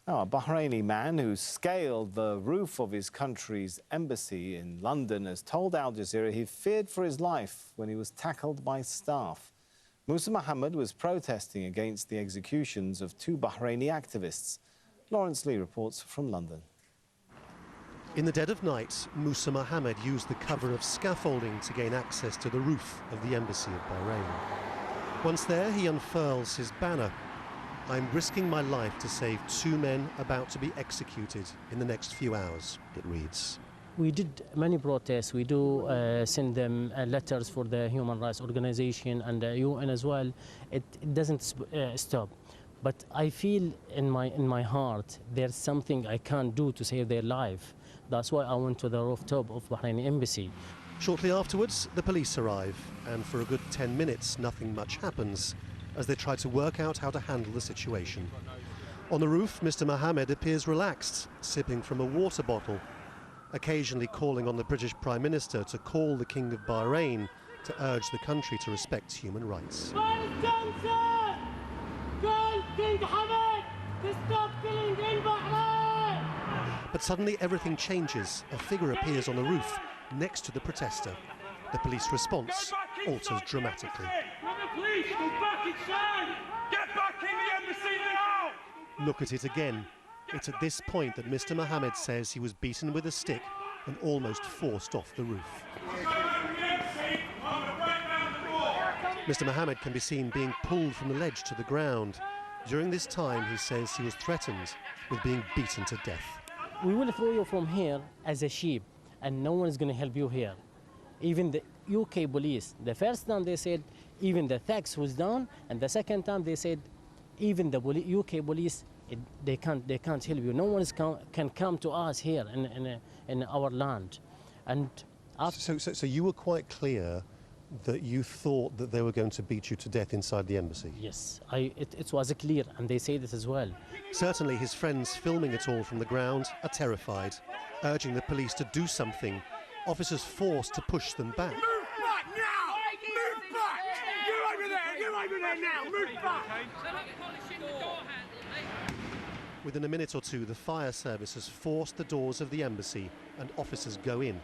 Now, a Bahraini man who scaled the roof of his country's embassy in London has told Al Jazeera he feared for his life when he was tackled by staff. Moosa Mohammed was protesting against the executions of two Bahraini activists. Lawrence Lee reports from London. In the dead of night, Moosa Mohammed used the cover of scaffolding to gain access to the roof of the embassy of Bahrain. Once there, he unfurls his banner. "I'm risking my life to save two men about to be executed in the next few hours," it reads. We did many protests. We do send them letters for the human rights organization and the UN as well. It doesn't stop. But I feel in my heart there's something I can't do to save their life. That's why I went to the rooftop of Bahrain Embassy. Shortly afterwards, the police arrive, and for a good 10 minutes, nothing much happens as they try to work out how to handle the situation. On the roof, Mr. Mohammed appears relaxed, sipping from a water bottle, occasionally calling on the British Prime Minister to call the King of Bahrain to urge the country to respect human rights. But suddenly everything changes. A figure appears on the roof next to the protester. The police response alters dramatically. Look at it again. It's at this point that Mr. Mohammed says he was beaten with a stick and almost forced off the roof. Mr. Mohammed can be seen being pulled from the ledge to the ground. During this time, he says he was threatened with being beaten to death. "We will throw you from here as a sheep, and no one is going to help you here." Even the UK police, the first time they said even the tax was down, and the second time they said even the UK police, they can't help you. No one can come to us here in our land. And so you were quite clear that you thought that they were going to beat you to death inside the embassy? Yes, it was clear, and they say this as well. Certainly his friends filming it all from the ground are terrified, urging the police to do something. Officers forced to push them back. Move back now! Move back! You over there! You over there now! Move back! Within a minute or two, the fire service has forced the doors of the embassy and officers go in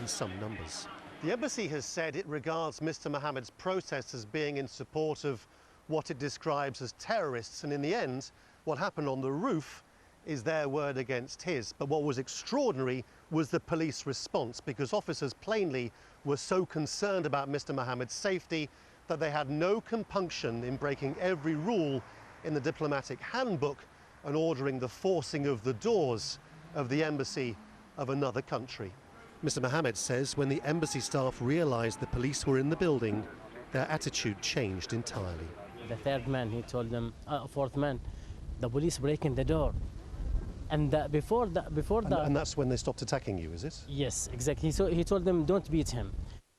some numbers. The embassy has said it regards Mr. Mohammed's protests as being in support of what it describes as terrorists, and in the end, what happened on the roof is their word against his. But what was extraordinary was the police response, because officers plainly were so concerned about Mr. Mohammed's safety that they had no compunction in breaking every rule in the diplomatic handbook and ordering the forcing of the doors of the embassy of another country. Mr. Mohammed says when the embassy staff realized the police were in the building, their attitude changed entirely. The third man, he told them, fourth man, the police breaking the door. And before that... And that's when they stopped attacking you, is it? Yes, exactly. So he told them, don't beat him.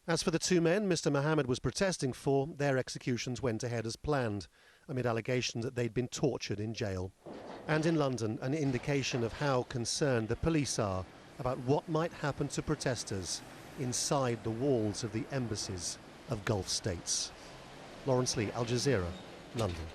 As for the two men Mr. Mohammed was protesting for, their executions went ahead as planned, amid allegations that they'd been tortured in jail. And in London, an indication of how concerned the police are about what might happen to protesters inside the walls of the embassies of Gulf states. Lawrence Lee, Al Jazeera, London.